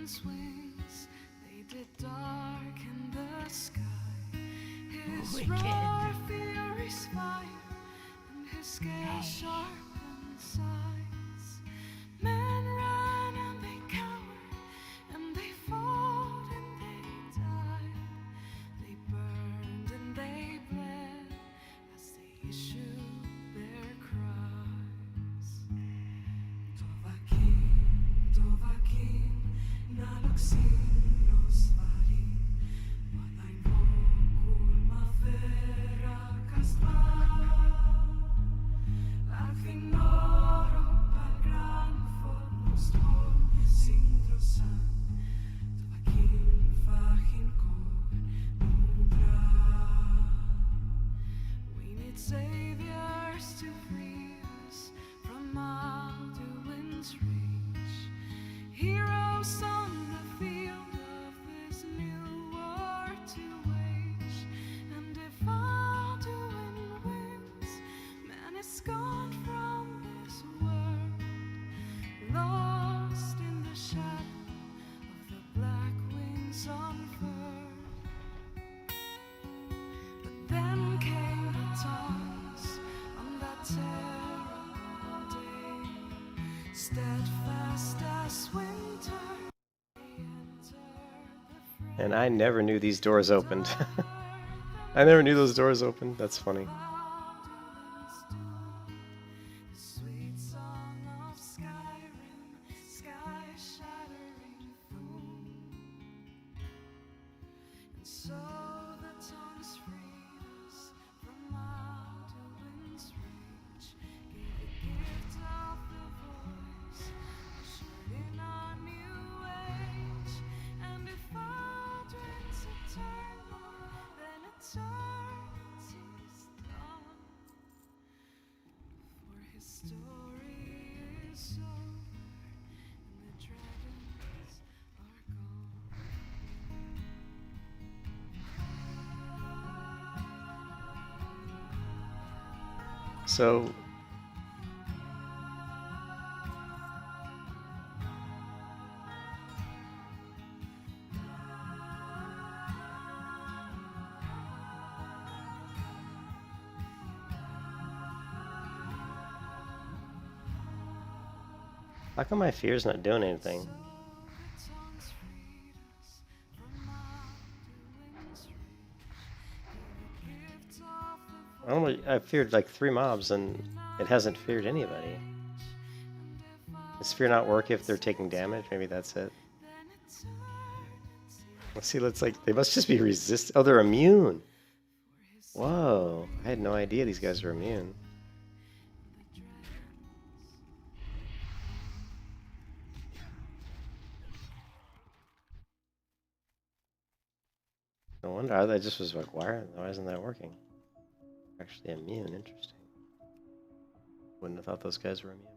dragon's wings, they did darken the sky. His roar fury's fire, and his scale sharpened sighs. Men ran and they cowered, and they fought and they died. They burned and they bled as they issued their cries. Dovahkiin, naloksin los varin, valain vokulma verrakas vaan. Alfinoro palgran fornost hon sindrosan, Dovahkiin fahin koven mudra. We need saviors to free us from Alduin's reach. Heroes on the field of this new war to wage. And if Alduin wins, man is gone from this world, lost in the shadow of the black wings unfurled. But then came the taunts on that terrible day, steadfast as winter. And I never knew these doors opened. I never knew those doors opened. That's funny. Sweet song of Skyrim, sky-shattering boom. And so the tongues freed us from Alduin's reach, gave the gift of the voice, ushered in our new age. And if Alduin's eternal, then eternity's done. For his story is over, and the dragons are gone. So how come my fear's not doing anything? I feared like 3 mobs and it hasn't feared anybody. Does fear not work if they're taking damage? Maybe that's it. Let's see, let's like, they must just be resist. Oh, they're immune. Whoa, I had no idea these guys were immune. No wonder, I just was like, why isn't that working? Actually immune, interesting. Wouldn't have thought those guys were immune.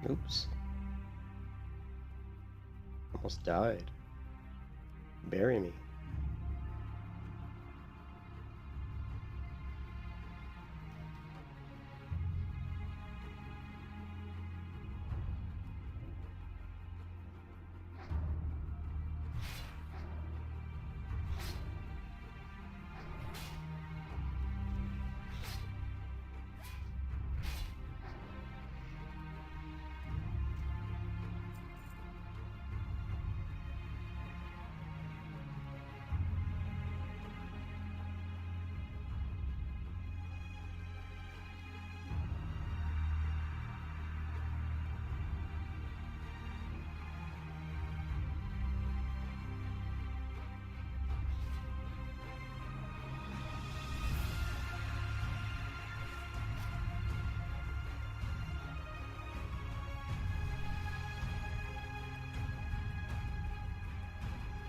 Oops. Almost died. Bury me.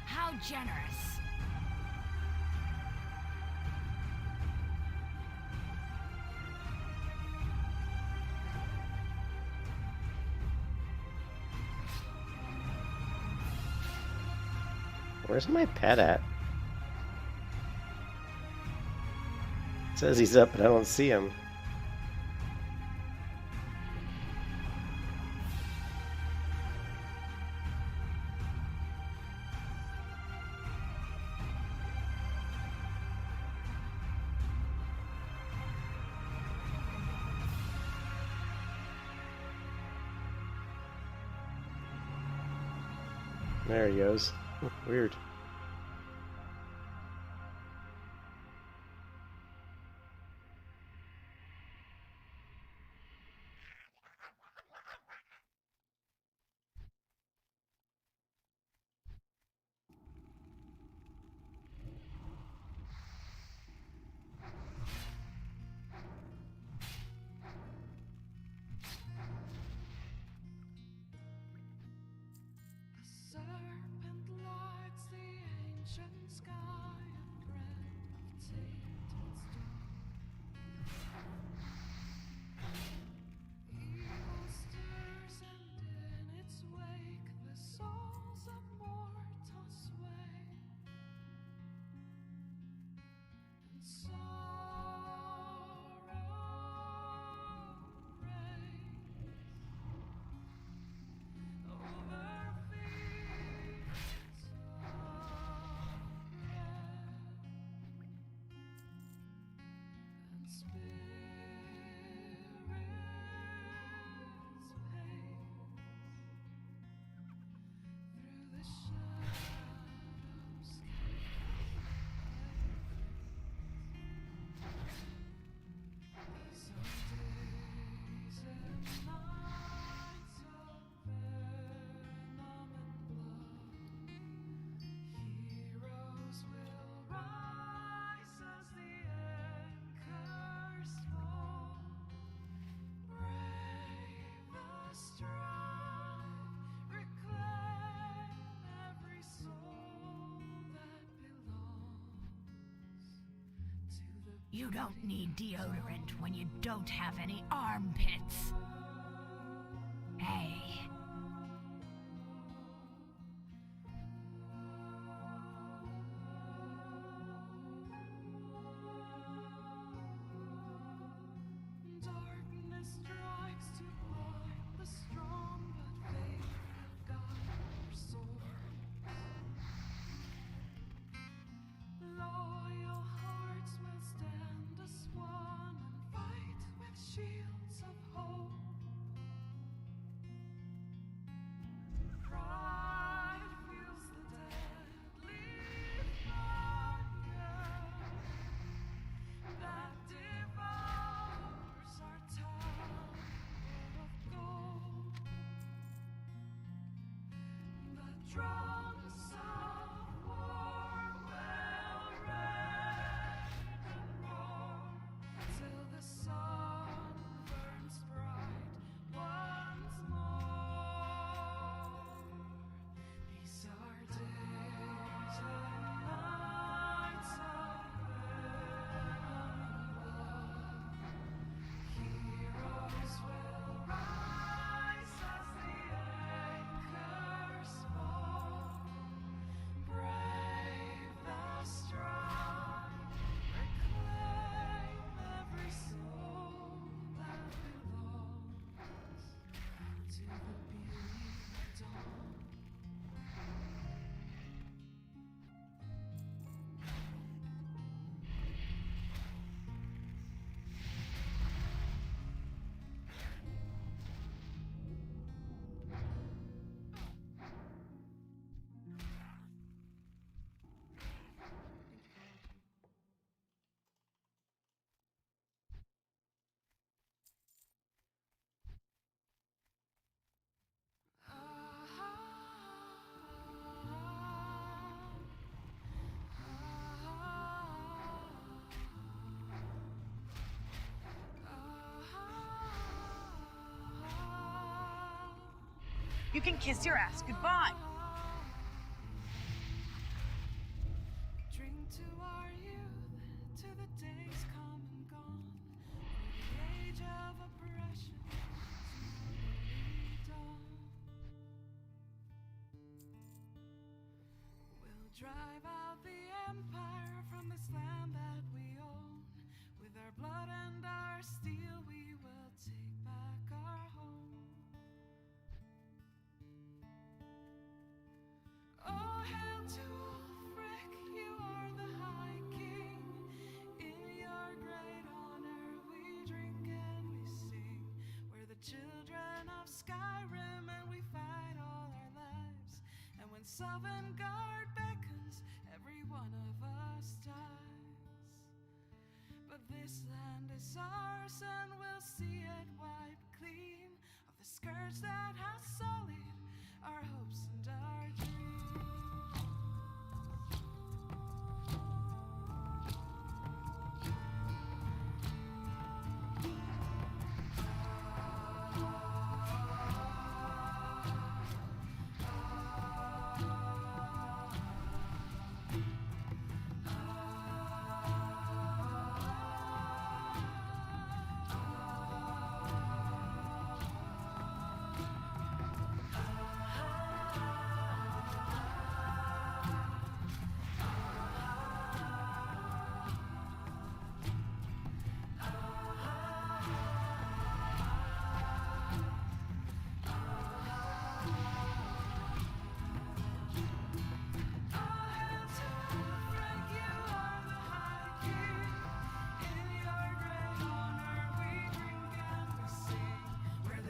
How generous. Where's my pet at? It says he's up, but I don't see him. There he goes. Weird. The serpent lights the ancient sky and gravitates its dawn. Evil stirs and in its wake the souls of mortals sway. And sorrow reigns over fields of red, and spirits pace through the shadows. These are days and nights of venom and blood. Heroes will rise as the anchors fall. Brave the strive, reclaim every soul that belongs to the You don't need deodorant when you don't have any armpits. Hey. Darkness strikes to blind the strong, but faith will guide our souls. Loyal hearts will stand as one and fight with shields of hope. Pride fuels the deadly fire that devours our tower of gold. The drums of war will rend and roar till the sun burns bright once more. These are days and nights of venom and blood. Heroes will rise you can kiss your ass goodbye. Drink to our youth, to the days come and gone, the age of oppression is dawn. We'll drive out the empire from this land that we own. With our blood and our steel, we will take back our home. Oh, hail to Ulfric, you are the High King. In your great honor we drink and we sing. We're the children of Skyrim and we fight all our lives. And when Sovngarde beckons, every one of us dies. But this land is ours and we'll see it wiped clean of the scourge that has sullied our hopes and our dreams.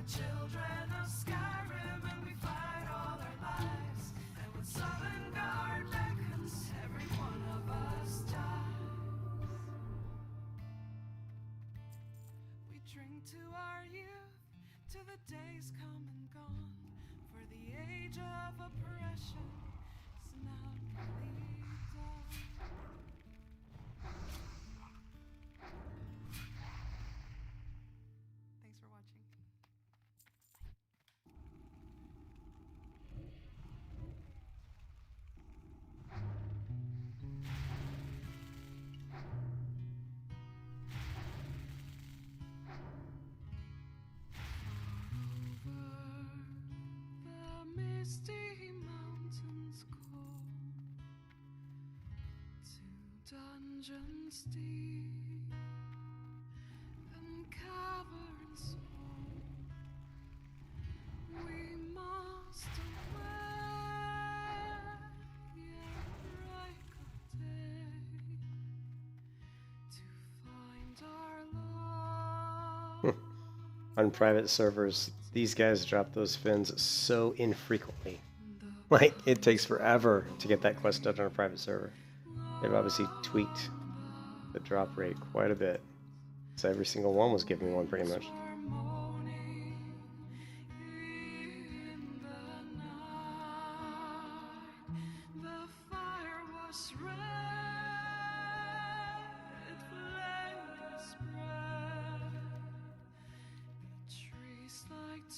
Children of Skyrim and we fight all our lives. And when Sovngarde beckons, every one of us dies. We drink to our youth, to the days come and gone. For the age of oppression is now nearly done. Thanks for watching. The misty mountains cold, to dungeons deep and caverns old, we must away, yet break of day, to find our love. On private servers, these guys drop those fins so infrequently. Like, it takes forever to get that quest done on a private server. They've obviously tweaked the drop rate quite a bit. So every single one was giving me one pretty much.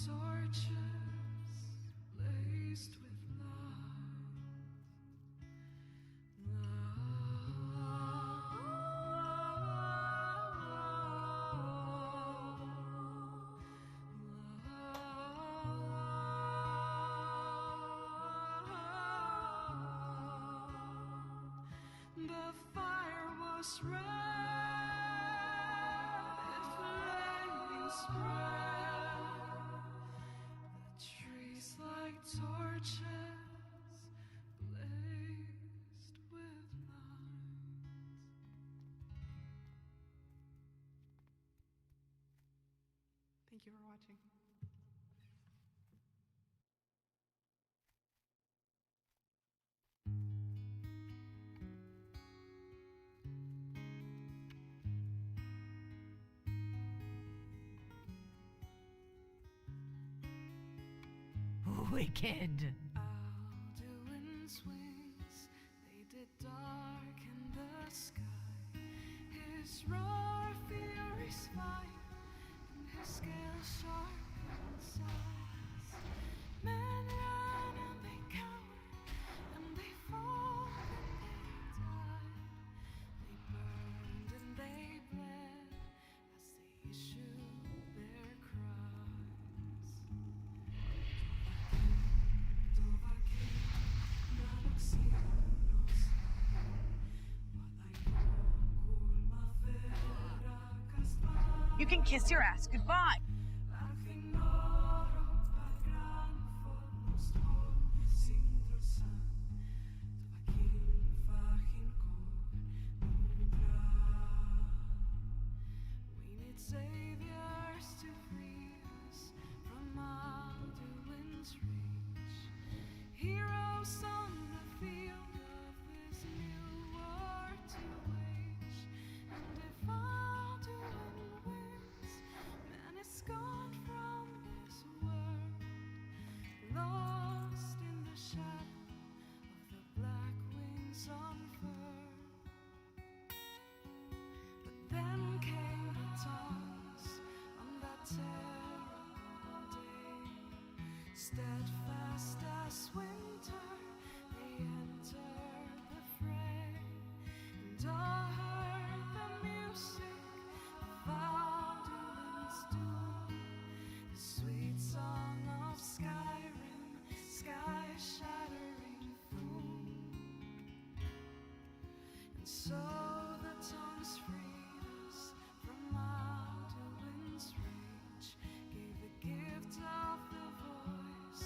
Torches blazed with the fire was red, it flaming spread. The trees like torches blazed with light. Thank you for watching. Wicked. Alduin's wings, they did darken the sky. His roar fury's fire, and his scales sharp and size. Many You can kiss your ass goodbye. Saviors to free us from Alduin's reach. Heroes on the field of this new war to wage. And if Alduin wins, man is gone from this world, lost in the shadow of the black wings unfurled. But then came the tongues on that terrible day, steadfast as winter, they entered the fray, and all heard the music of Alduin's doom, the sweet song of Skyrim, sky-shattering boom. And so the tongues freed us from Alduin's rage, gave the gift of the voice,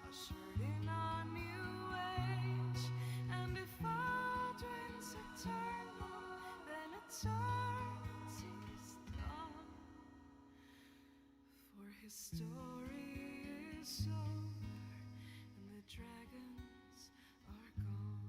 ushered in a new age. And if Alduin's eternal, then eternity's done, for his story is over and the dragons are gone.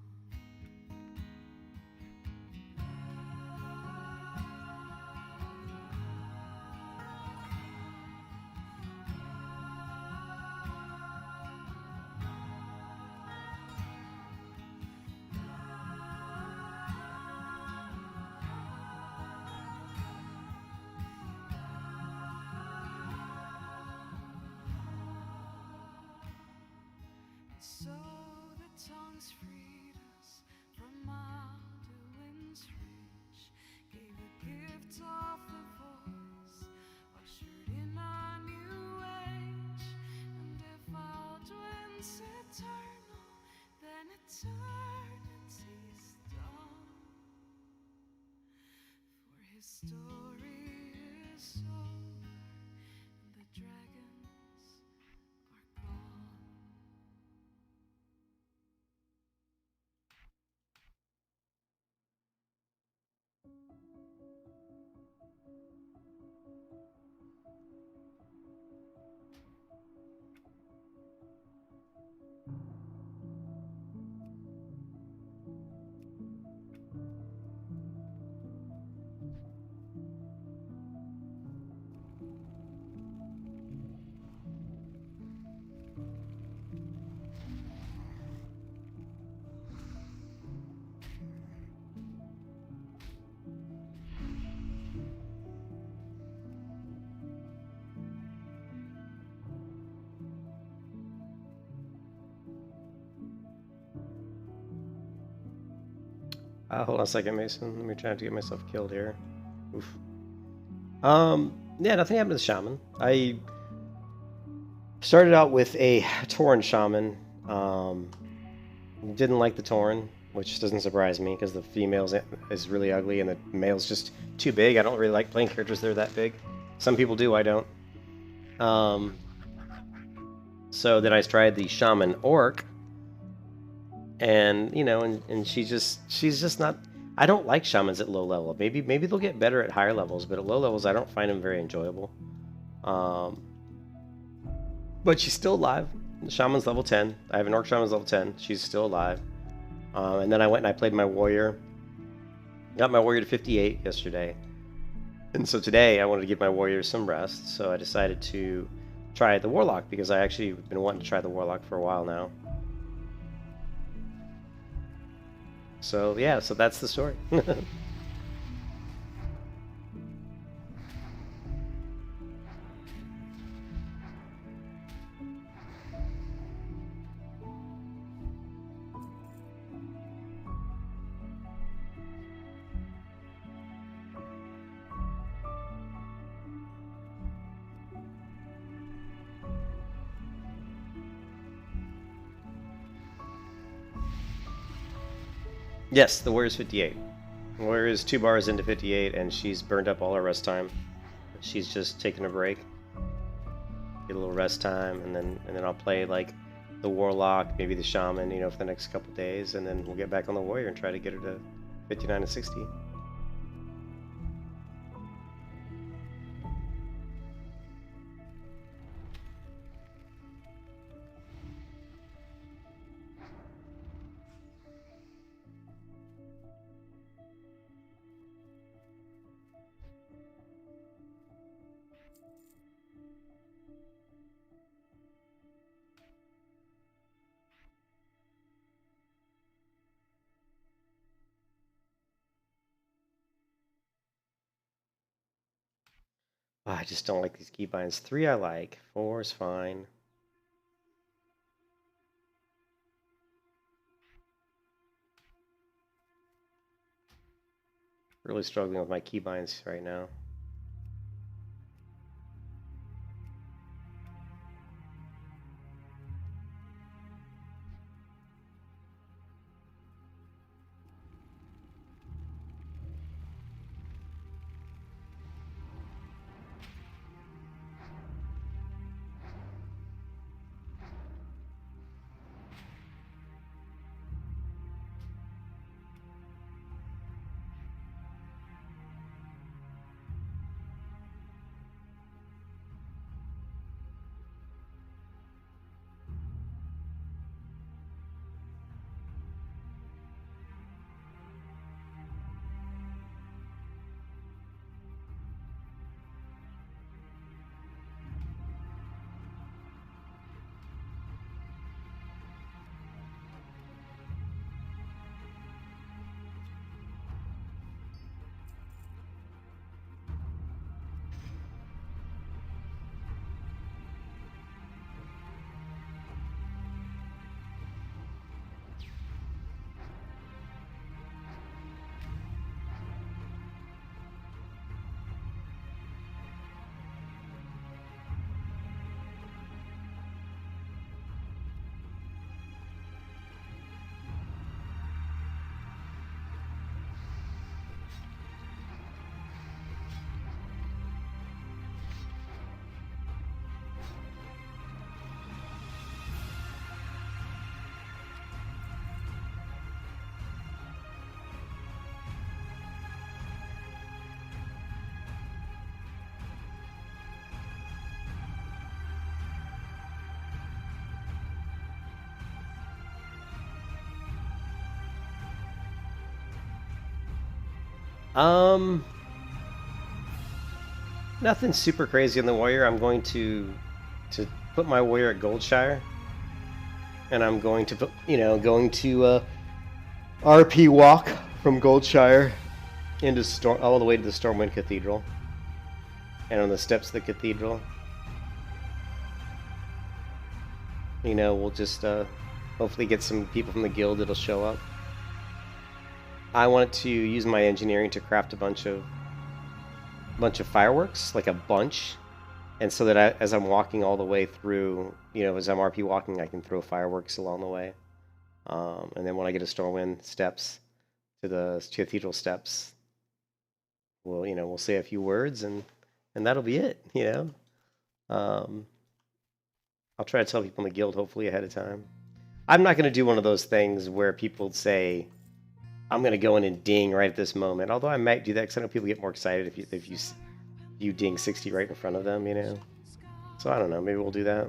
So the tongues freed us from Alduin's reach, gave the gift of the voice, ushered in a new age. And if Alduin's eternal, then eternity's done, for his story is over and the dragons are gone. Hold on a second, Mason. Let me try to get myself killed here. Oof. Yeah, nothing happened to the shaman. I started out with a Tauren shaman. Didn't like the Tauren, which doesn't surprise me because the female is really ugly and the male's just too big. I don't really like playing characters that are that big. Some people do, I don't. So then I tried the shaman orc. And, you know, and she's just not, I don't like shamans at low level. Maybe they'll get better at higher levels, but at low levels I don't find them very enjoyable. But she's still alive. The shaman's level 10. I have an orc shaman's level 10. She's still alive. And then I went and I played my warrior. Got my warrior to 58 yesterday. And so today I wanted to give my warrior some rest, so I decided to try the warlock because I actually have been wanting to try the warlock for a while now. So yeah, so that's the story. Yes, the warrior's 58. The warrior is 2 bars into 58, and she's burned up all her rest time. she's just taking a break, get a little rest time, and then I'll play like the Warlock, maybe the Shaman, you know, for the next couple days, and then we'll get back on the Warrior and try to get her to 59 and 60. Oh, I just don't like these keybinds. 3 I like, 4 is fine. Really struggling with my keybinds right now. Nothing super crazy in the Warrior. I'm going to put my Warrior at Goldshire, and I'm going to put, going to RP walk from Goldshire into Storm, all the way to the Stormwind Cathedral, and on the steps of the cathedral, we'll just hopefully get some people from the guild that'll show up. I wanted to use my engineering to craft a bunch of fireworks, like a bunch, and so that as I'm walking all the way through, as I'm RP walking, I can throw fireworks along the way. And then when I get to Stormwind steps, to the cathedral steps, we'll say a few words, and that'll be it. I'll try to tell people in the guild hopefully ahead of time. I'm not going to do one of those things where people say, I'm going to go in and ding right at this moment. Although I might do that because I know people get more excited if you ding 60 right in front of them, So I don't know. Maybe we'll do that.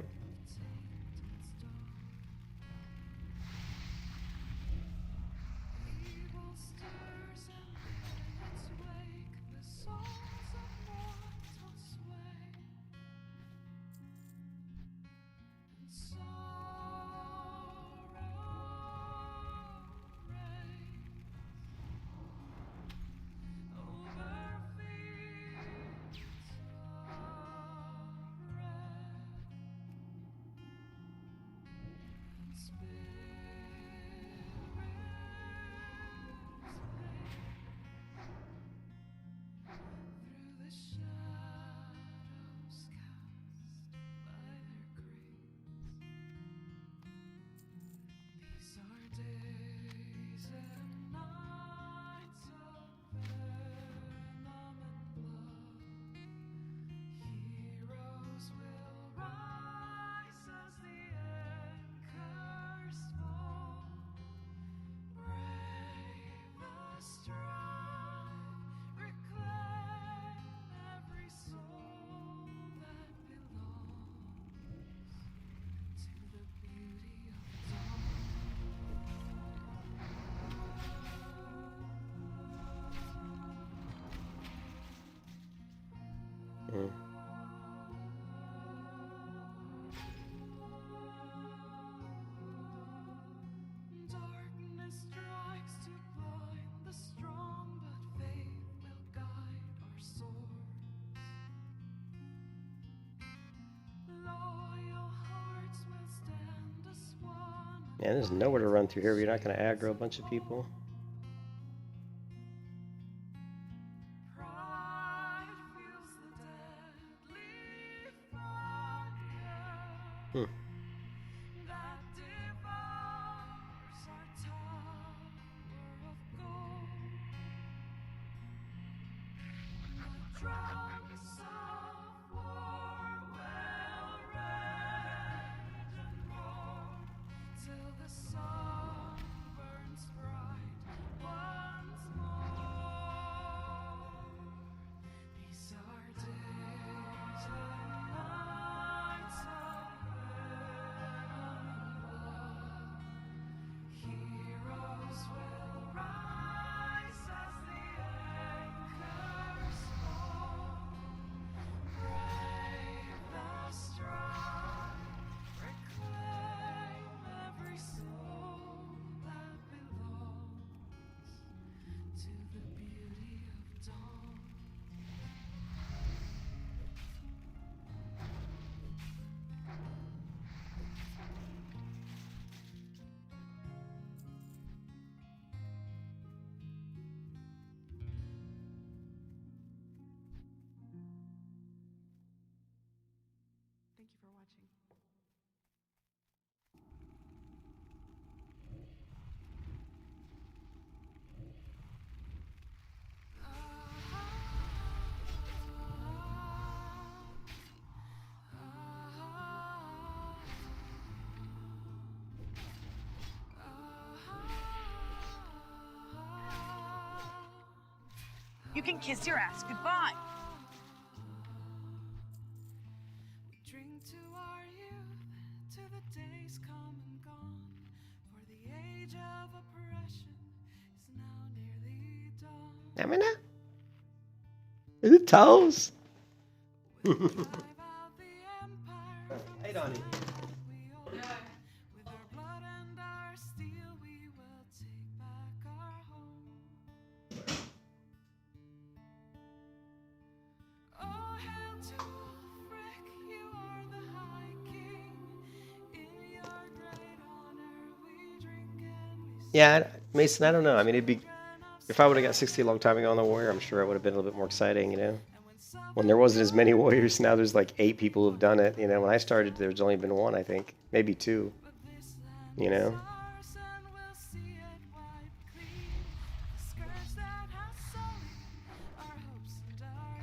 Mm. Darkness strikes to blind the strong, but faith will guide our swords. Loyal hearts will stand as one. Yeah, there's nowhere to run through here. You're not going to aggro a bunch of people. Pride feels the deadly fire Hmm. that devours our tower of gold. The drums of war will rage and roar till the sun burns bright once more. These are days and nights of blood. Heroes will rise as the anchors fall. Brave the strong, reclaim every soul that belongs to the beauty of dawn. Thank you for watching. You can kiss your ass goodbye. We drink to our youth, to the days come and gone. For the age of oppression is now nearly done. Amina? Is it toes? Drive out the empire from Hey, Donnie. we own. With our blood and our steel, we will take back our home. Oh, hail to Ulfric, you are the High King. In your great honor, we drink and we sing. Yeah, Mason, I don't know. I mean, it'd be... If I would have got 60 a long time ago on the Warrior, I'm sure it would have been a little bit more exciting, you know? And when some When there wasn't as many Warriors, now there's like 8 people who've done it. You know, when I started, there's only been 1, I think. Maybe 2, but this land you know? is ours and we'll see it wiped clean. The scourge that has sullied our hopes and our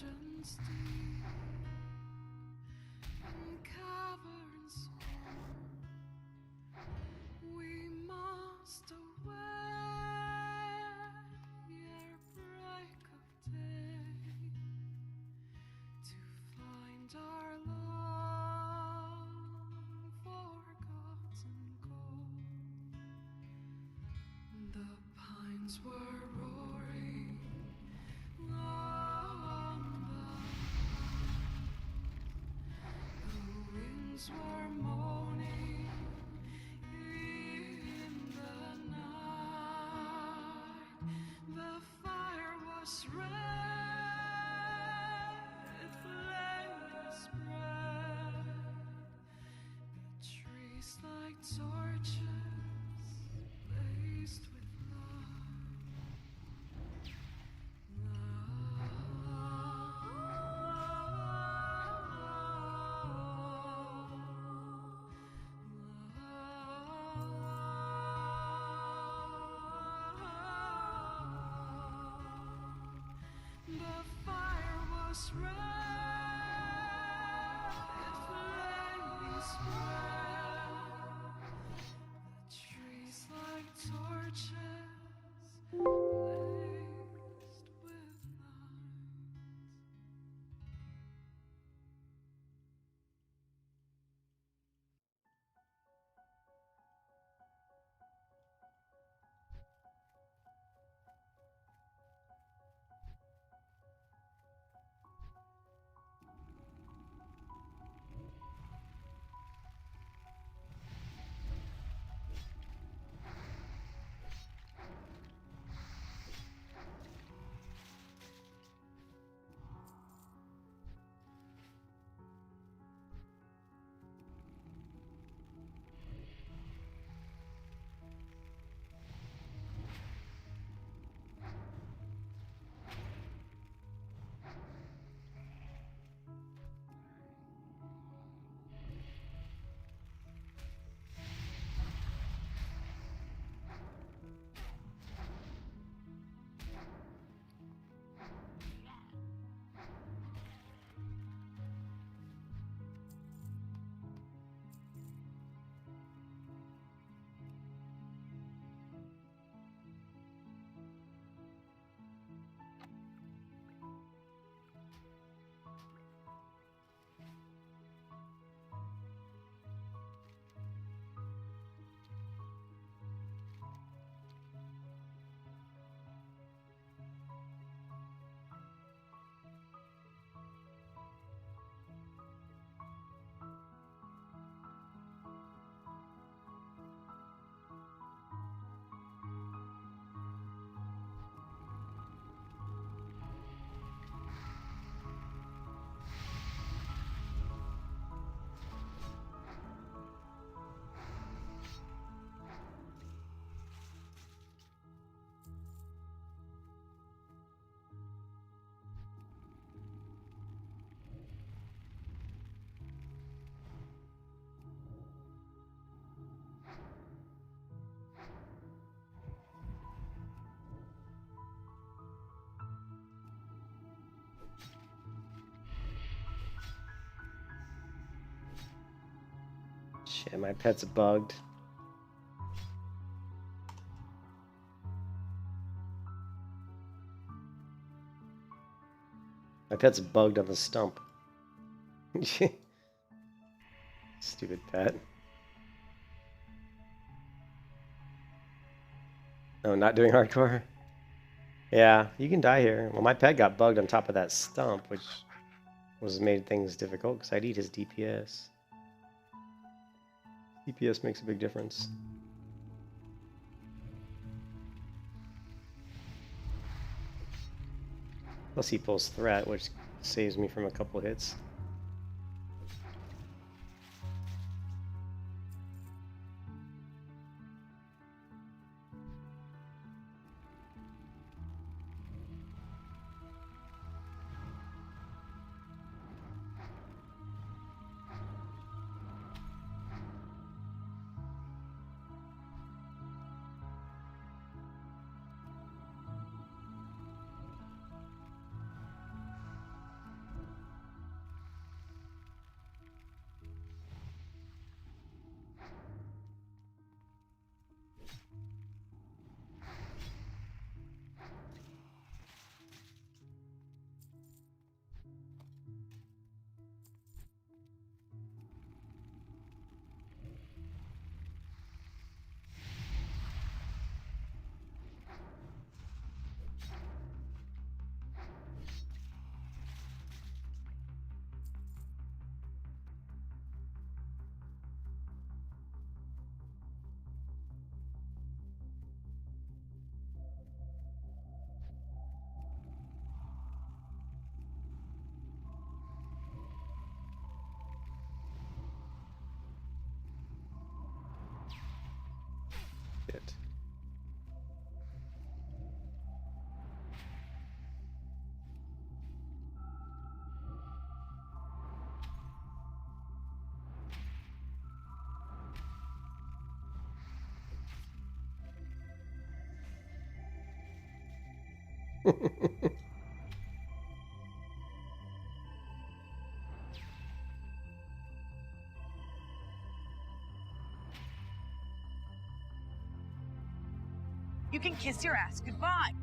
dungeons deep and caverns small, we must away ere break of day to find our long-forgotten goal. The pines were roaring on the winds were moaning in the night. The fire was red, flames spread. The trees like torches blazed with the fire was red, flames spread. The trees like torches blazed with light. Shit, my pet's bugged. My pet's bugged on the stump. Stupid pet. Oh, not doing hardcore? Yeah, you can die here. Well, my pet got bugged on top of that stump, which made things difficult because I'd eat his DPS. DPS makes a big difference. Plus he pulls threat, which saves me from a couple hits. You can kiss your ass goodbye.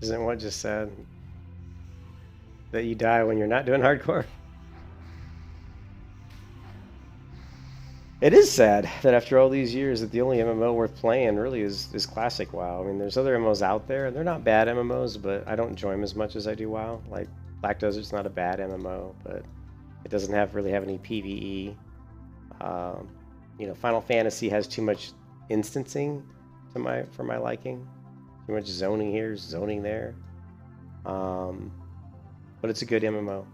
Isn't what just said that you die when you're not doing hardcore? It is sad that after all these years that the only MMO worth playing really is classic WoW. I mean, there's other MMOs out there, and they're not bad MMOs, but I don't enjoy them as much as I do WoW. Like, Black Desert's not a bad MMO, but it doesn't really have any PvE. You know, Final Fantasy has too much instancing for my liking. Too much zoning here, zoning there. But it's a good MMO.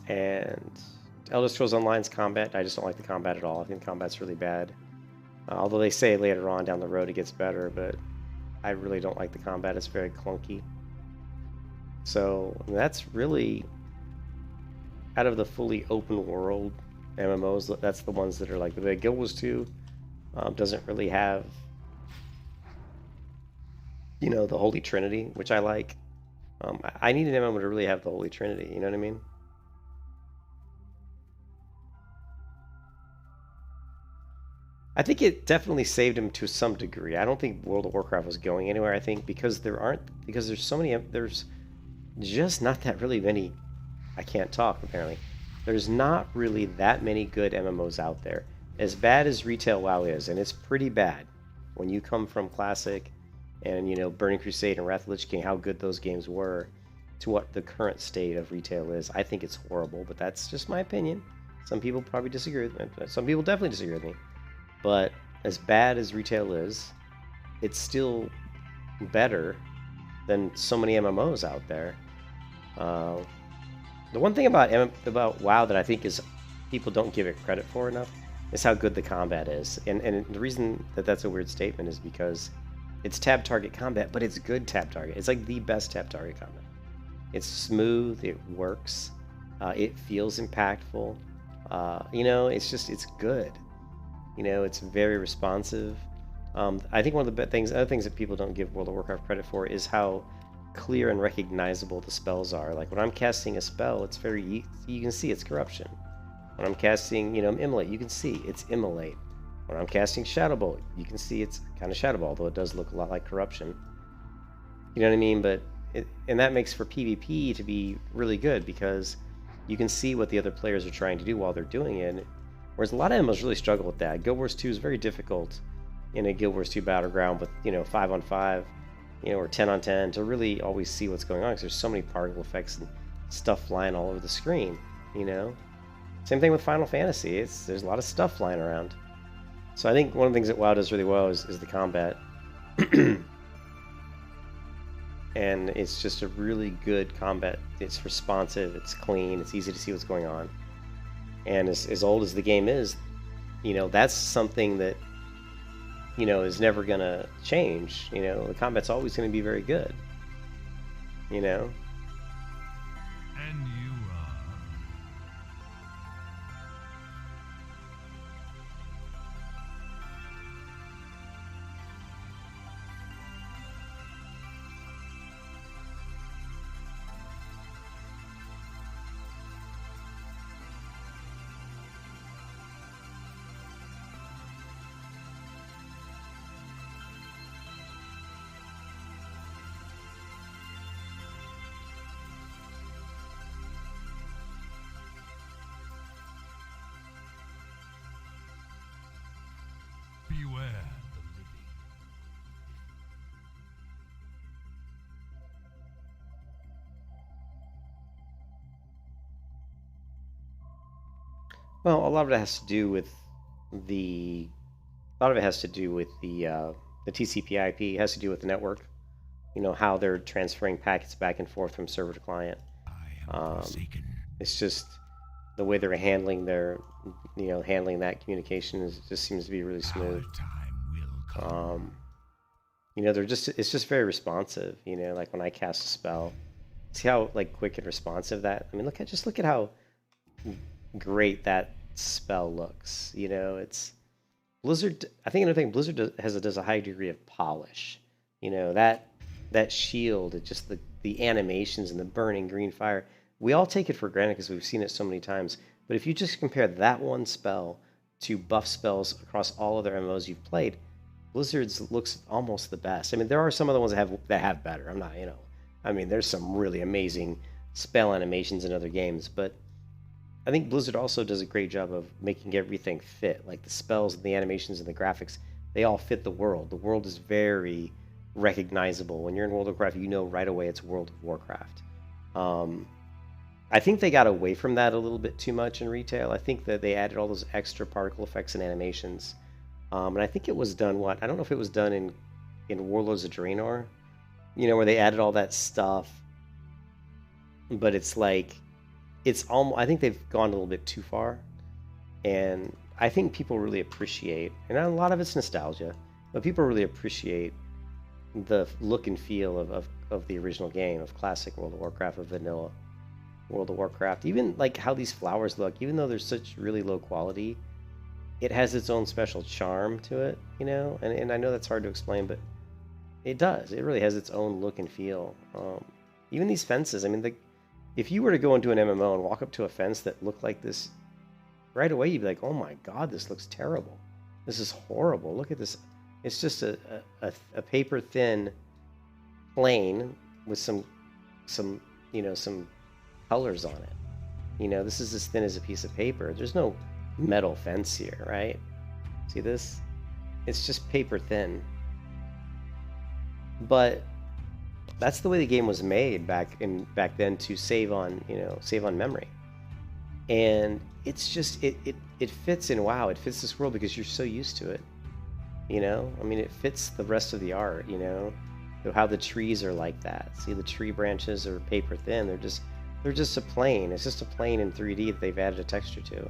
And Elder Scrolls Online's combat, I just don't like the combat at all. I think combat's really bad. Although they say later on down the road it gets better, but I really don't like the combat. It's very clunky. So that's really, out of the fully open world MMOs, that's the ones that are like the big. Guild Wars 2 doesn't really have, you know, the Holy Trinity, which I like. I need an MMO to really have the Holy Trinity, you know what I mean? I think it definitely saved him to some degree. I don't think World of Warcraft was going anywhere. I think because there's so many, there's just not that really many. I can't talk apparently. There's not really that many good MMOs out there. As bad as retail WoW is, and it's pretty bad when you come from Classic and, you know, Burning Crusade and Wrath of the Lich King, how good those games were, to what the current state of retail is. I think it's horrible, but that's just my opinion. Some people probably disagree with me. Some people definitely disagree with me. But as bad as retail is, it's still better than so many MMOs out there. The one thing about WoW that I think is people don't give it credit for enough is how good the combat is. And the reason that that's a weird statement is because it's tab target combat, but it's good tab target. It's like the best tab target combat. It's smooth, it works, it feels impactful. You know, it's good. You know, it's very responsive. I think one of the other things that people don't give World of Warcraft credit for is how clear and recognizable the spells are. Like when I'm casting a spell, it's very you can see it's corruption. When I'm casting, you know, Immolate, you can see it's Immolate. When I'm casting Shadow Bolt, you can see it's kind of Shadow Bolt, although it does look a lot like corruption. You know what I mean? But and that makes for PvP to be really good because you can see what the other players are trying to do while they're doing it. Whereas a lot of MMOs really struggle with that. Guild Wars 2 is very difficult in a Guild Wars 2 battleground with, you know, 5-on-5, you know, or 10-on-10 to really always see what's going on because there's so many particle effects and stuff flying all over the screen, you know? Same thing with Final Fantasy. There's a lot of stuff flying around. So I think one of the things that WoW does really well is the combat. And it's just a really good combat. It's responsive, it's clean, it's easy to see what's going on. And as old as the game is, you know, that's something that, you know, is never going to change. You know, the combat's always going to be very good. You know? And you are. Well, a lot of it has to do with the a lot of it has to do with the TCP/IP. It has to do with the network. You know how they're transferring packets back and forth from server to client. I am forsaken. It's just the way they're handling handling that communication just seems to be really smooth. Our time will come. It's just very responsive. Like when I cast a spell, see how like quick and responsive that. I mean, look at how great that spell looks. It's Blizzard. I think another thing Blizzard does a high degree of polish. That shield, just the animations and the burning green fire. We all take it for granted because we've seen it so many times. But if you just compare that one spell to buff spells across all other MMOs you've played, Blizzard's looks almost the best. I mean, there are some other ones that have better. I'm not, I mean, there's some really amazing spell animations in other games, but I think Blizzard also does a great job of making everything fit. Like the spells and the animations and the graphics, they all fit the world. The world is very recognizable. When you're in World of Warcraft, you know right away it's World of Warcraft. I think they got away from that a little bit too much in retail. I think that they added all those extra particle effects and animations. And I think it was done, I don't know if it was done in Warlords of Draenor, where they added all that stuff. But it's like, I think they've gone a little bit too far. And I think people really appreciate, and a lot of it's nostalgia, but people really appreciate the look and feel of the original game, of classic World of Warcraft, of vanilla World of Warcraft. Even like how these flowers look, even though they're such really low quality, it has its own special charm to it, and I know that's hard to explain, but it does. It really has its own look and feel. Even these fences, I mean, if you were to go into an MMO and walk up to a fence that looked like this, right away you'd be like, oh my god, this looks terrible. This is horrible. Look at this. It's just a paper thin plane with some colors on it. This is as thin as a piece of paper. There's no metal fence here, right? See this? It's just paper thin. But that's the way the game was made back then, to save on memory. And it's just it fits in WoW. It fits this world because you're so used to it. I mean, it fits the rest of the art, how the trees are like that. See, the tree branches are paper thin. They're just a plane. It's just a plane in 3D that they've added a texture to.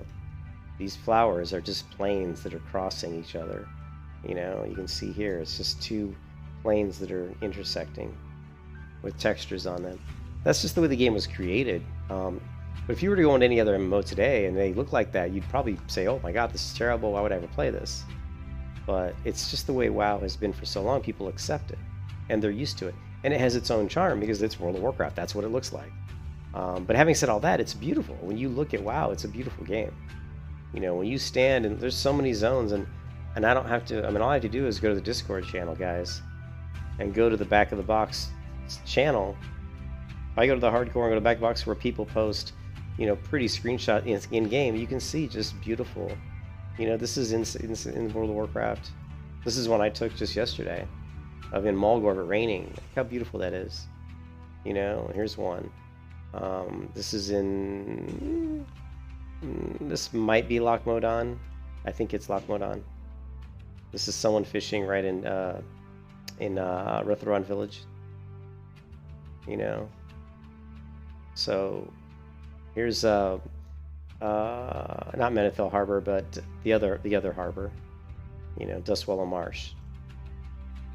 These flowers are just planes that are crossing each other. You can see here, it's just two planes that are intersecting with textures on them. That's just the way the game was created. But if you were to go into any other MMO today and they look like that, you'd probably say, oh my god, this is terrible, why would I ever play this? But it's just the way WoW has been for so long. People accept it, and they're used to it. And it has its own charm because it's World of Warcraft. That's what it looks like. But having said all that, it's beautiful. When you look at WoW, it's a beautiful game. When you stand, and there's so many zones, and I don't have to, I mean, all I have to do is go to the Discord channel, guys, and go to the Back of the Box channel. If I go to the hardcore and go to Back of the Box where people post, pretty screenshot in-game, you can see just beautiful. This is in World of Warcraft. This is one I took just yesterday of in Malgor raining. Look how beautiful that is. Here's one. This is in... This might be Loch Modan. I think it's Loch Modan. This is someone fishing right in Rotharon Village. So here's not Menethil Harbor, but the other harbor. Dustwallow Marsh.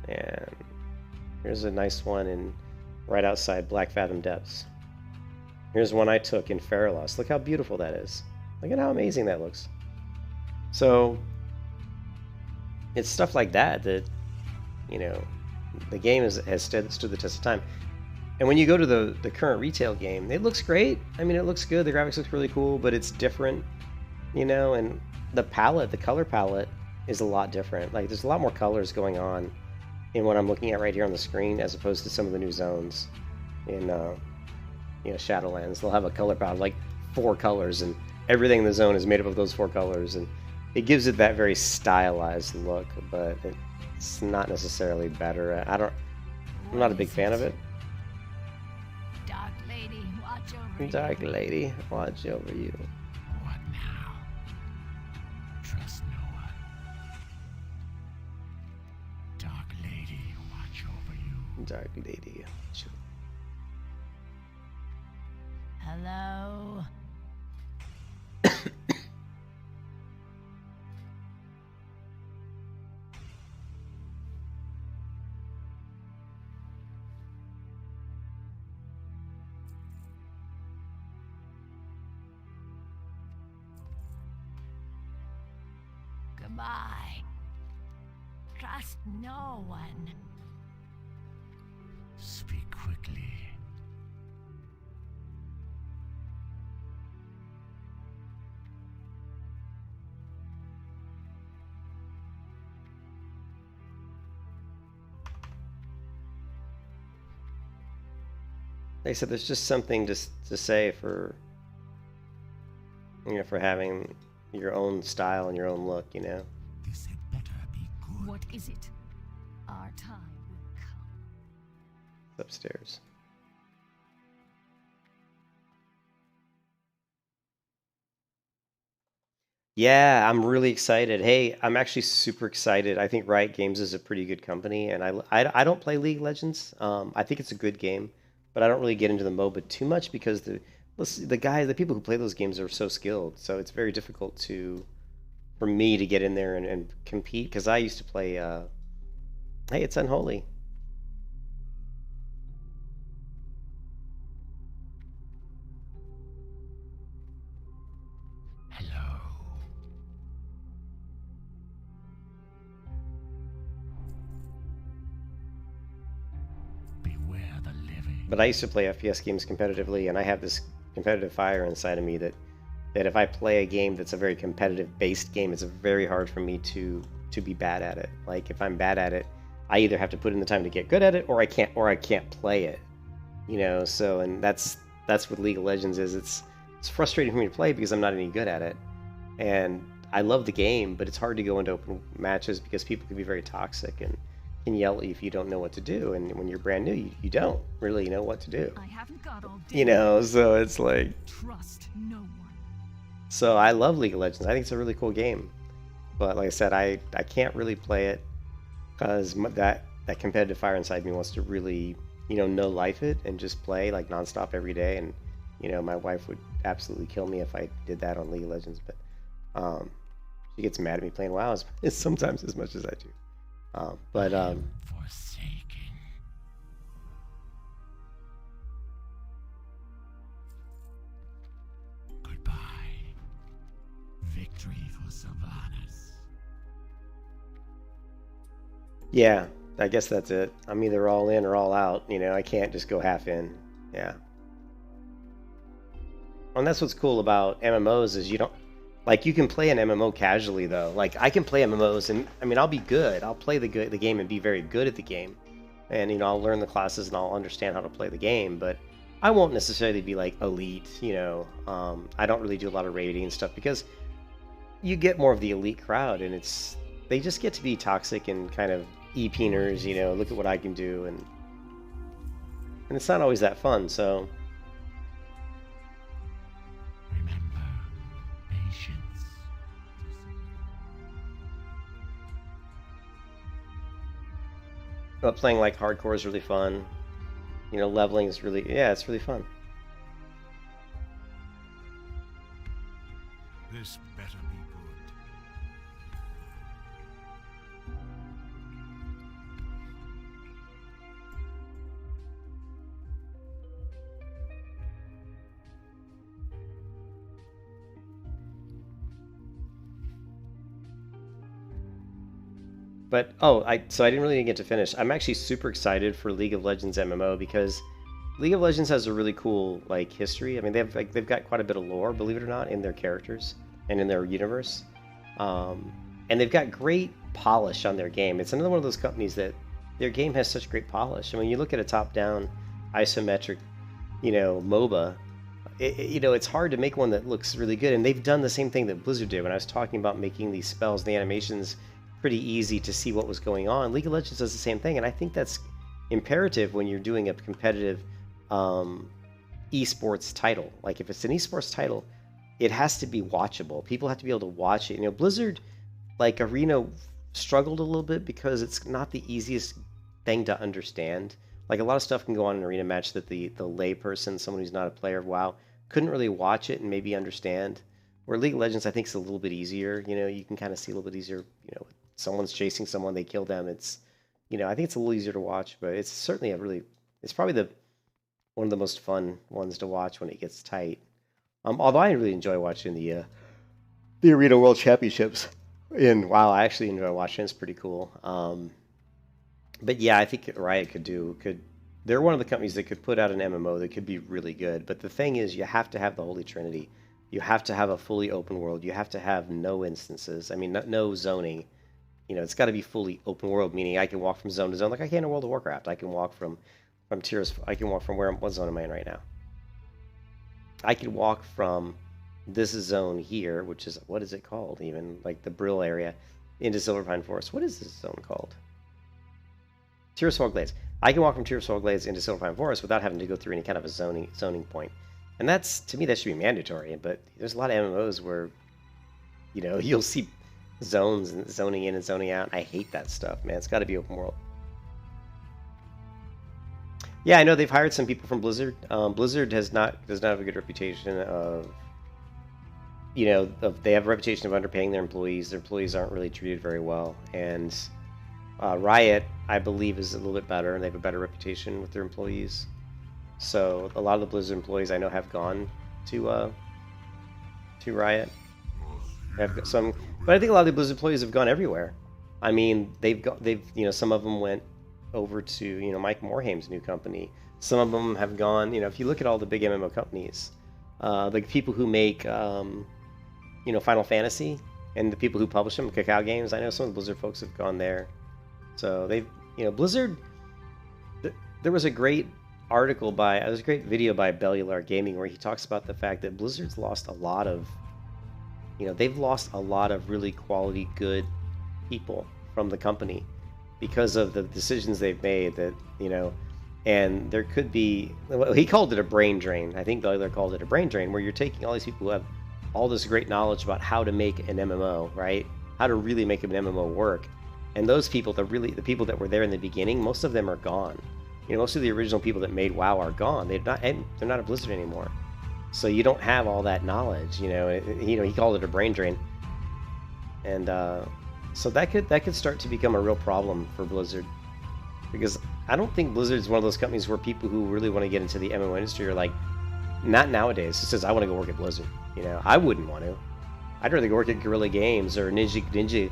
And here's a nice one right outside Black Fathom Depths. Here's one I took in Faralos. Look how beautiful that is. Look at how amazing that looks. So it's stuff like that the game has stood the test of time. And when you go to the current retail game, it looks great. I mean, it looks good. The graphics look really cool, but it's different, and the color palette is a lot different. Like, there's a lot more colors going on in what I'm looking at right here on the screen, as opposed to some of the new zones in, Shadowlands. They'll have a color palette, like 4 colors, and everything in the zone is made up of those 4 colors, and it gives it that very stylized look, but it's not necessarily better. I'm not a big fan of it. Dark lady, watch over you. Dark lady, watch over you. What now? trust no one. Dark Lady, watch over you. Dark Lady. Hello? Goodbye. Trust no one. Speak quickly. They said there's just something to say for, for having your own style and your own look, This had better be good. What is it? Our time will come. It's upstairs. Yeah, I'm really excited. Hey, I'm actually super excited. I think Riot Games is a pretty good company, and I don't play League of Legends. I think it's a good game, but I don't really get into the MOBA too much because the people who play those games are so skilled. So it's very difficult for me to get in there and compete because I used to play. Hey, it's Unholy. Hello. Beware the living. But I used to play FPS games competitively, and I have this competitive fire inside of me that if I play a game that's a very competitive based game, it's very hard for me to be bad at it. Like if I'm bad at it, I either have to put in the time to get good at it, or I can't play it. So and that's what League of Legends is. It's frustrating for me to play because I'm not any good at it. And I love the game, but it's hard to go into open matches because people can be very toxic and can yell at you if you don't know what to do. And when you're brand new, you don't really know what to do. I haven't got all day. So it's like... Trust no one. So I love League of Legends. I think it's a really cool game. But like I said, I can't really play it because that competitive fire inside me wants to really, no life it and just play like nonstop every day. And, my wife would absolutely kill me if I did that on League of Legends. But she gets mad at me playing WoW sometimes as much as I do. Forsaken. Goodbye. Victory for Sylvanas. Yeah, I guess that's it. I'm either all in or all out. I can't just go half in. Yeah. And that's what's cool about MMOs is you don't... Like, you can play an MMO casually, though. Like, I can play MMOs, and I'll be good. I'll play the game and be very good at the game. And, I'll learn the classes and I'll understand how to play the game. But I won't necessarily be, like, elite, I don't really do a lot of raiding and stuff because you get more of the elite crowd, and they just get to be toxic and kind of e-peeners, look at what I can do. And it's not always that fun, so... Remember, patience. But playing like hardcore is really fun. Leveling is really, it's really fun. This better be good. But so I didn't really get to finish. I'm actually super excited for League of Legends MMO because League of Legends has a really cool history. I mean, they've got quite a bit of lore, believe it or not, in their characters and in their universe, and they've got great polish on their game. It's another one of those companies that their game has such great polish. I mean, you look at a top-down isometric, MOBA. It's hard to make one that looks really good, and they've done the same thing that Blizzard did when I was talking about making these spells and the animations pretty easy to see what was going on. League of Legends does the same thing, and I think that's imperative when you're doing a competitive esports title. Like if it's an esports title, it has to be watchable. People have to be able to watch it. You know, Blizzard, like Arena, struggled a little bit because it's not the easiest thing to understand. Like a lot of stuff can go on in an arena match that the lay person, someone who's not a player of WoW, couldn't really watch it and maybe understand. Where League of Legends, I think, is a little bit easier. You know, you can kind of see a little bit easier. You know, someone's chasing someone, they kill them. It's, you know, I think it's a little easier to watch, but it's certainly it's probably one of the most fun ones to watch when it gets tight. Although I really enjoy watching the Arena World Championships in WoW. I actually enjoy watching. It's pretty cool. But yeah, I think Riot they're one of the companies that could put out an MMO that could be really good. But the thing is, you have to have the Holy Trinity. You have to have a fully open world. You have to have no instances. I mean, no zoning. You know, it's got to be fully open world, meaning I can walk from zone to zone like I can in World of Warcraft. I can walk from tiers. I can walk from what zone am I in right now? I can walk from this zone here, which is, what is it called even? Like the Brill area, into Silverpine Forest. What is this zone called? Tirisfal Glades. I can walk from Tirisfal Glades into Silverpine Forest without having to go through any kind of a zoning point. And that's, to me, that should be mandatory. But there's a lot of MMOs where, you know, you'll see zones and zoning in and zoning out. I hate that stuff, man. It's got to be open world. Yeah, I know they've hired some people from Blizzard. Blizzard does not have a good reputation of, you know, they have a reputation of underpaying their employees. Their employees aren't really treated very well. And Riot, I believe, is a little bit better, and they have a better reputation with their employees. So a lot of the Blizzard employees I know have gone to Riot. Have some, but I think a lot of the Blizzard employees have gone everywhere. I mean, they've you know, some of them went over to, you know, Mike Morhaim's new company. Some of them have gone, you know, if you look at all the big MMO companies, the people who make, you know, Final Fantasy, and the people who publish them, Cacao Games, I know some of the Blizzard folks have gone there. So they've, you know, Blizzard, there was a great article there's a great video by Bellular Gaming where he talks about the fact that Blizzard's lost a lot of, you know, they've lost a lot of really quality, good people from the company because of the decisions they've made that, you know, and there could be, well, he called it a brain drain. I think Bellular called it a brain drain, where you're taking all these people who have all this great knowledge about how to make an MMO, right? How to really make an MMO work. And those people, the people that were there in the beginning, most of them are gone. You know, most of the original people that made WoW are gone. They're not at Blizzard anymore. So you don't have all that knowledge, you know. You know, he called it a brain drain. And so that could start to become a real problem for Blizzard, because I don't think Blizzard is one of those companies where people who really want to get into the MMO industry are like, not nowadays. It says, I want to go work at Blizzard. You know, I wouldn't want to. I'd rather go work at Guerrilla Games or Ninja,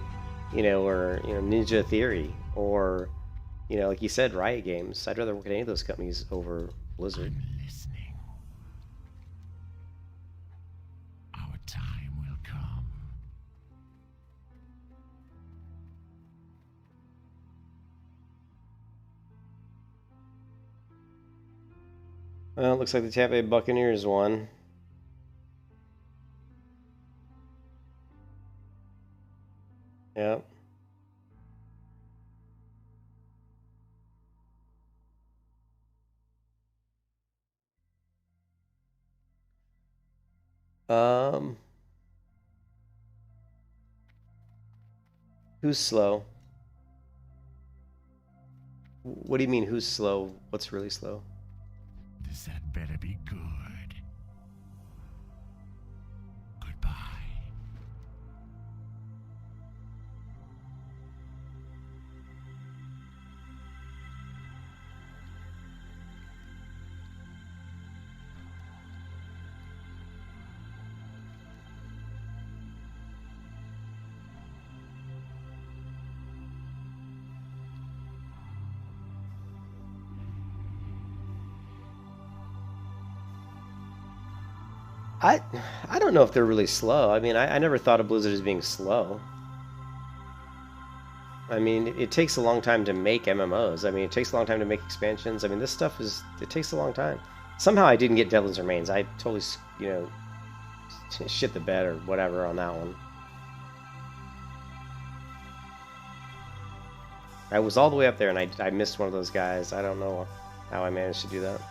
you know, or, you know, Ninja Theory, or, you know, like you said, Riot Games. I'd rather work at any of those companies over Blizzard. I'm listening. Our time will come. Well, it looks like the Tampa Bay Buccaneers won. Yep. Who's slow? What do you mean, who's slow? What's really slow? This had better be good. Goodbye. I don't know if they're really slow. I mean, I never thought of Blizzard as being slow. I mean, it takes a long time to make MMOs. I mean, it takes a long time to make expansions. I mean, this stuff it takes a long time. Somehow I didn't get Devlin's Remains. I totally, you know, shit the bed or whatever on that one. I was all the way up there and I missed one of those guys. I don't know how I managed to do that.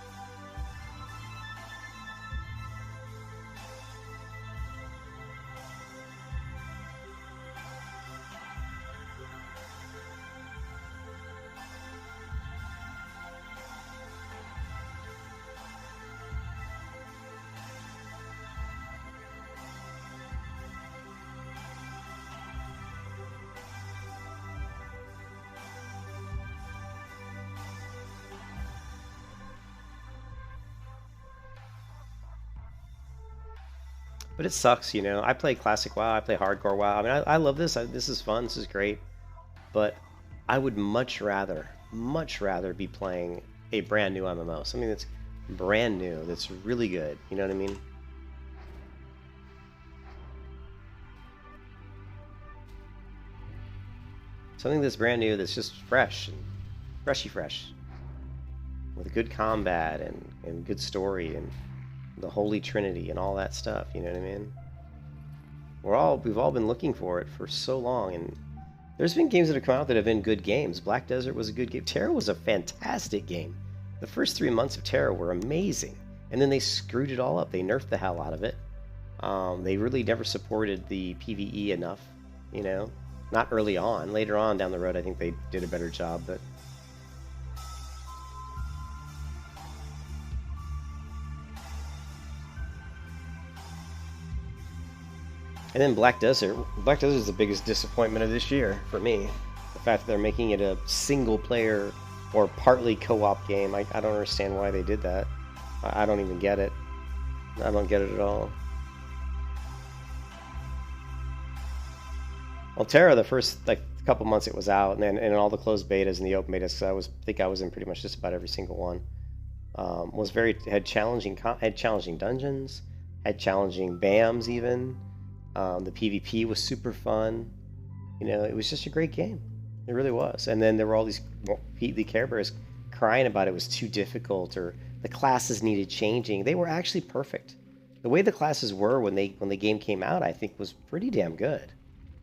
But it sucks, you know. I play classic WoW, I play hardcore WoW. I mean, I love this. This is fun. This is great. But I would much rather be playing a brand new MMO, something that's brand new, that's really good. You know what I mean? Something that's brand new, that's just fresh, and freshy fresh, with good combat and good story and the Holy Trinity and all that stuff. You know what I mean? We've all been looking for it for so long, and there's been games that have come out that have been good games. Black Desert was a good game. Terra was a fantastic game. The first 3 months of Terra were amazing, and then they screwed it all up. They nerfed the hell out of it. They really never supported the PvE enough, you know? Not early on. Later on down the road, I think they did a better job, but... And then Black Desert. Black Desert is the biggest disappointment of this year for me. The fact that they're making it a single-player or partly co-op game. I don't understand why they did that. I don't even get it. I don't get it at all. Well, Terra, the first couple months it was out, and then in all the closed betas and the open betas, because I think I was in pretty much just about every single one. Had challenging dungeons, had challenging BAMs even. The PvP was super fun. You know, it was just a great game. It really was. And then there were all these the Care Bears crying about it was too difficult or the classes needed changing. They were actually perfect. The way the classes were when the game came out, I think was pretty damn good.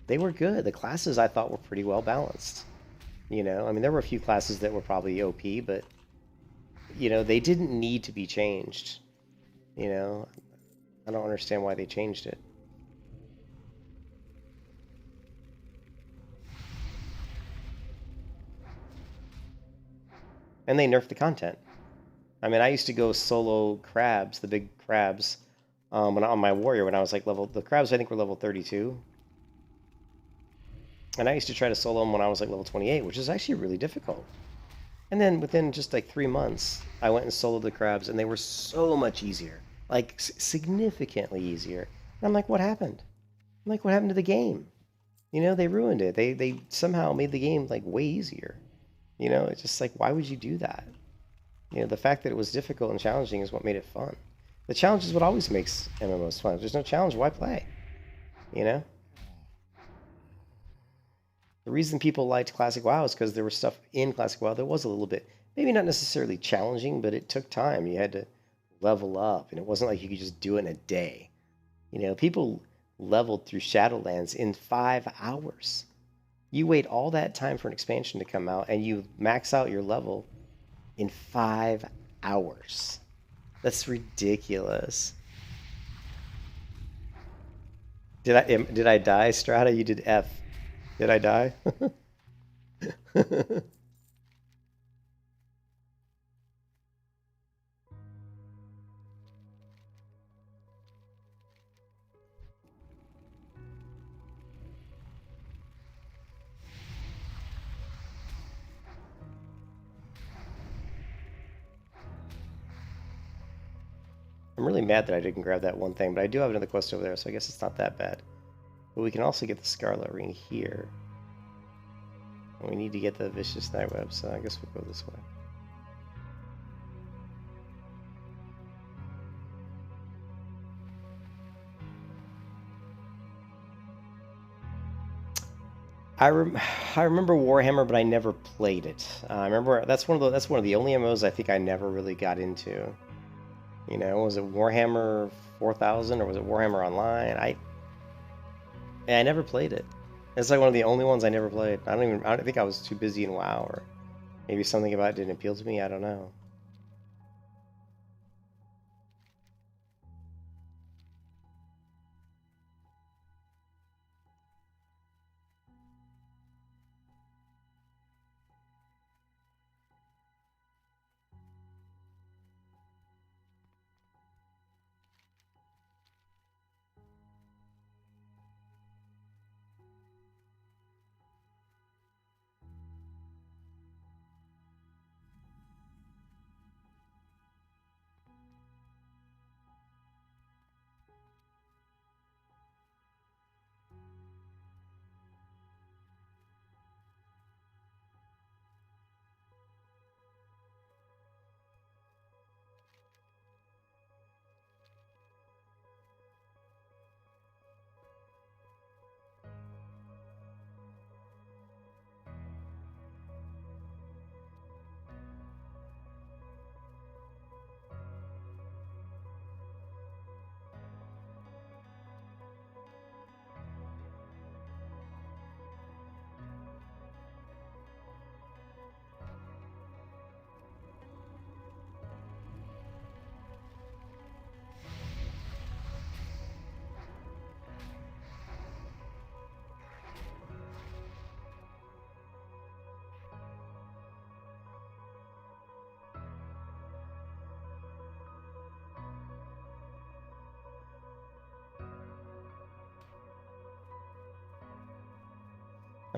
They were good. The classes I thought were pretty well balanced. You know, I mean, there were a few classes that were probably OP, but you know, they didn't need to be changed. You know, I don't understand why they changed it. And they nerfed the content. I mean, I used to go solo crabs, the big crabs, on my warrior when I was the crabs I think were level 32. And I used to try to solo them when I was level 28, which is actually really difficult. And then within just 3 months, I went and soloed the crabs, and they were so much easier, significantly easier. And I'm like, what happened? I'm like, what happened to the game? You know, they ruined it. They somehow made the game way easier. You know, it's just why would you do that? You know, the fact that it was difficult and challenging is what made it fun. The challenge is what always makes MMOs fun. If there's no challenge, why play? You know? The reason people liked Classic WoW is because there was stuff in Classic WoW that was a little bit, maybe not necessarily challenging, but it took time. You had to level up, and it wasn't like you could just do it in a day. You know, people leveled through Shadowlands in 5 hours. You wait all that time for an expansion to come out, and you max out your level in 5 hours. That's ridiculous. Did I die, Strata? You did F. Did I die? I'm really mad that I didn't grab that one thing, but I do have another quest over there, so I guess it's not that bad. But we can also get the Scarlet Ring here. And we need to get the Vicious Nightweb, so I guess we'll go this way. I remember Warhammer, but I never played it. I remember that's one of the only MMOs I think I never really got into. You know, was it Warhammer 4000 or was it Warhammer Online? I never played it. It's one of the only ones I never played. I don't think I was too busy in WoW, or maybe something about it didn't appeal to me. I don't know.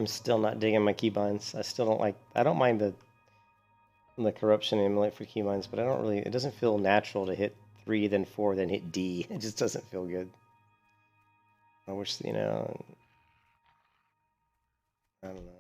I'm still not digging my keybinds. I still don't like. I don't mind the corruption emulate for keybinds, but I don't really. It doesn't feel natural to hit 3, then 4, then hit D. It just doesn't feel good. I wish, you know. I don't know.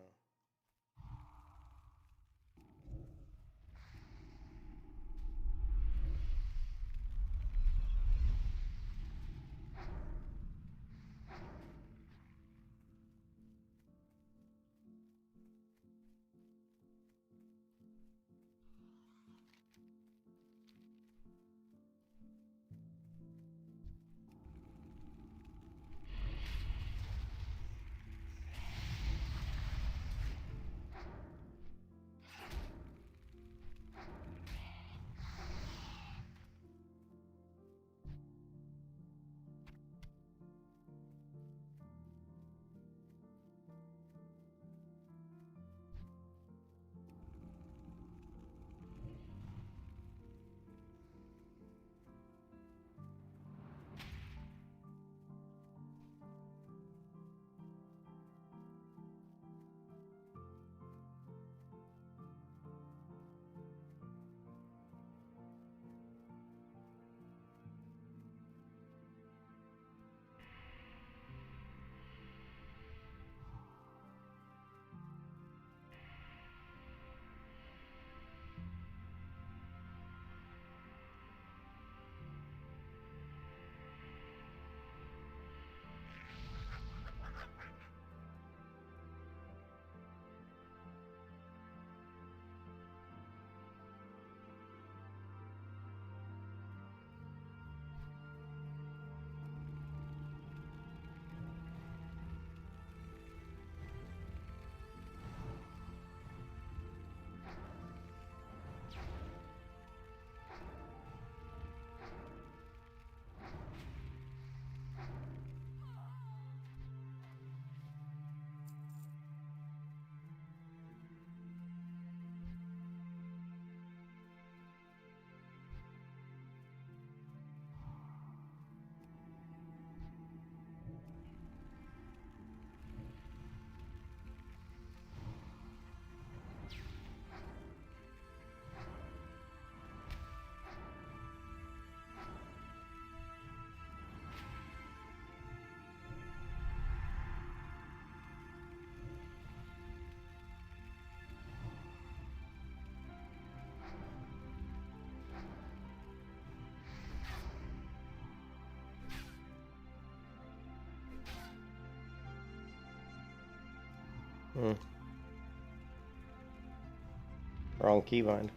Wrong keybind.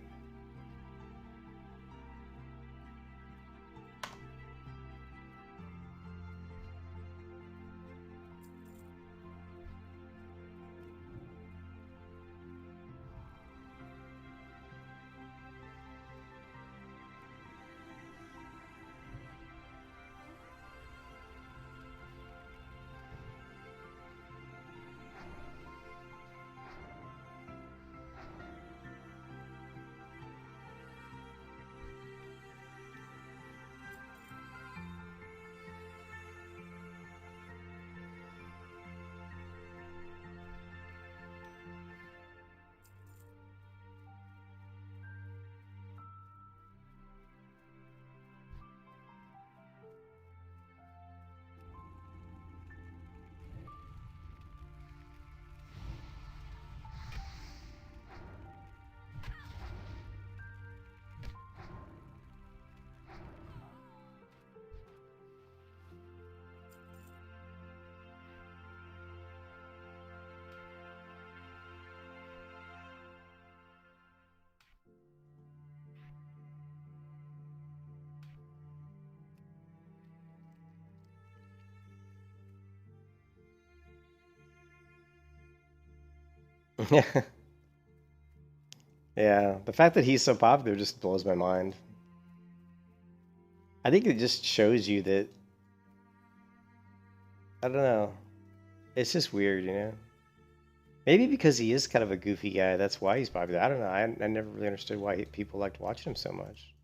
Yeah, the fact that he's so popular just blows my mind. I think it just shows you that, I don't know, it's just weird, you know? Maybe because he is kind of a goofy guy, that's why he's popular. I don't know, I never really understood why people liked watching him so much.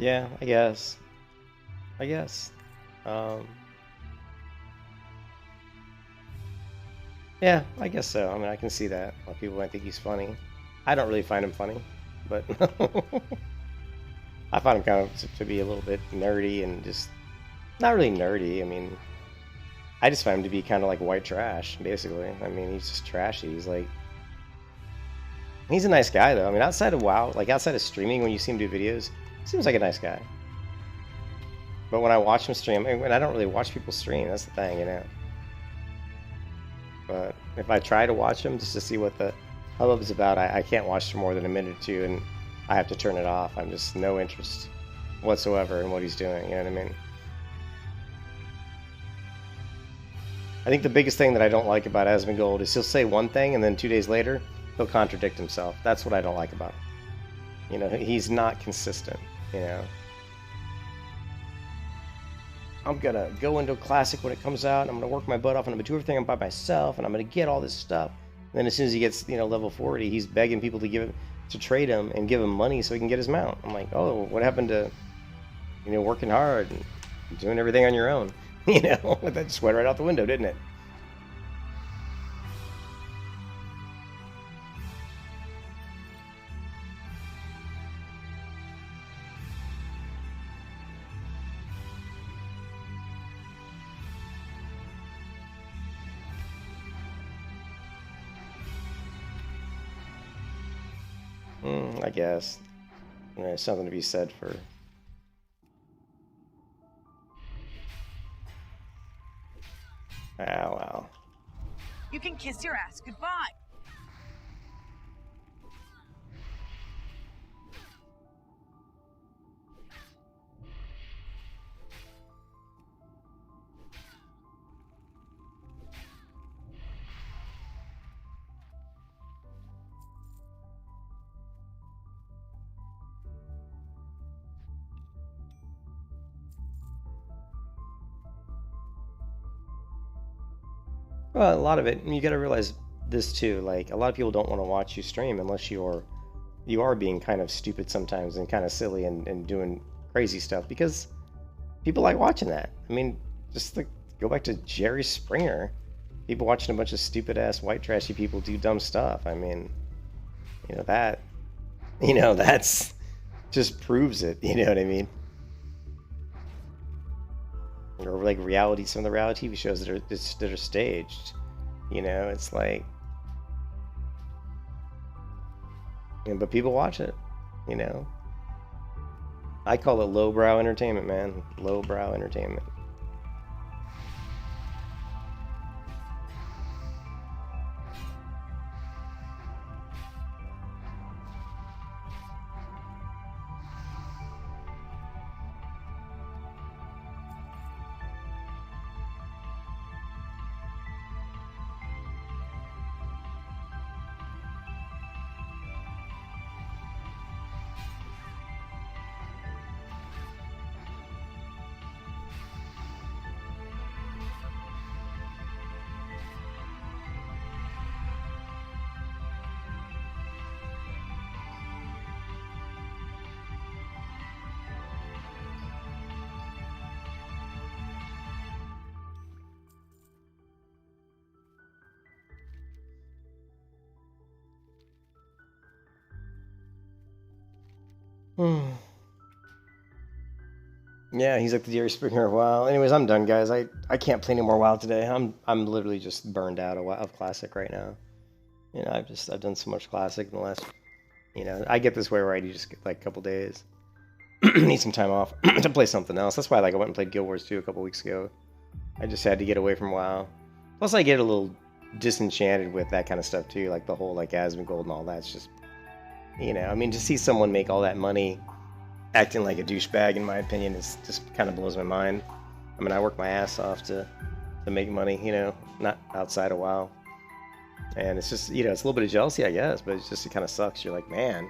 Yeah, I guess. I guess. Yeah, I guess so. I mean, I can see that. A lot of people might think he's funny. I don't really find him funny, but I find him kind of to be a little bit nerdy and just not really nerdy. I mean, I just find him to be kind of like white trash, basically. I mean, he's just trashy. He's a nice guy, though. I mean, outside of WoW, like outside of streaming, when you see him do videos, he seems like a nice guy. But when I watch him stream, and I don't really watch people stream, that's the thing, you know. But if I try to watch him just to see what the hubbub is about, I can't watch for more than a minute or two, and I have to turn it off. I'm just no interest whatsoever in what he's doing, you know what I mean? I think the biggest thing that I don't like about Asmongold is he'll say one thing, and then 2 days later, he'll contradict himself. That's what I don't like about him. You know, he's not consistent, you know. I'm gonna go into Classic when it comes out, and I'm gonna work my butt off, and I'm gonna do everything by myself, and I'm gonna get all this stuff. And then as soon as he gets, you know, level 40, he's begging people to trade him and give him money so he can get his mount. I'm like, oh, what happened to, you know, working hard and doing everything on your own? You know, that just went right out the window, didn't it? I guess there's something to be said for. Oh, wow. You can kiss your ass goodbye. Well, a lot of it, you got to realize this too. Like, a lot of people don't want to watch you stream unless you are being kind of stupid sometimes and kind of silly and doing crazy stuff, because people like watching that. I mean, just like, go back to Jerry Springer. People watching a bunch of stupid ass white trashy people do dumb stuff. I mean, that's just proves it. You know what I mean? Or like some of the reality TV shows that are staged. You know, it's like, but people watch it. You know, I call it lowbrow entertainment, man. Lowbrow entertainment. Yeah, he's like the Jerry Springer of WoW. Anyways, I'm done, guys. I can't play any more WoW today. I'm literally just burned out of Classic right now. You know, I've done so much Classic in the last. You know, I get this way where I just get like a couple days, need some time off to play something else. That's why I went and played Guild Wars 2 a couple weeks ago. I just had to get away from WoW. Plus, I get a little disenchanted with that kind of stuff too, like the whole like Asmongold and all that. It's just, you know, I mean, to see someone make all that money acting like a douchebag, in my opinion, is just kind of blows my mind. I mean, I work my ass off to make money, you know, not outside of WoW. And it's just, you know, it's a little bit of jealousy, I guess, but it kind of sucks. You're like, man.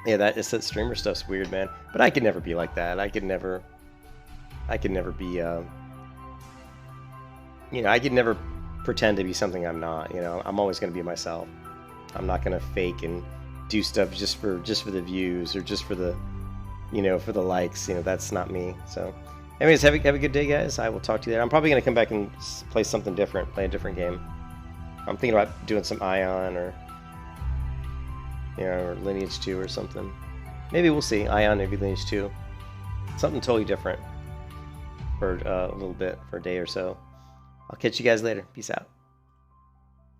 Yeah, that streamer stuff's weird, man. But I could never be like that. I could never be, you know, I could never pretend to be something I'm not, you know. I'm always going to be myself. I'm not going to fake and do stuff just for the views or just for the, for the likes. That's not me. So, anyways, have a good day, guys. I will talk to you later. I'm probably gonna come back and play something different, play a different game. I'm thinking about doing some Ion or or Lineage 2 or something. Maybe we'll see. Ion, maybe Lineage 2. Something totally different for a little bit, for a day or so. I'll catch you guys later. Peace out.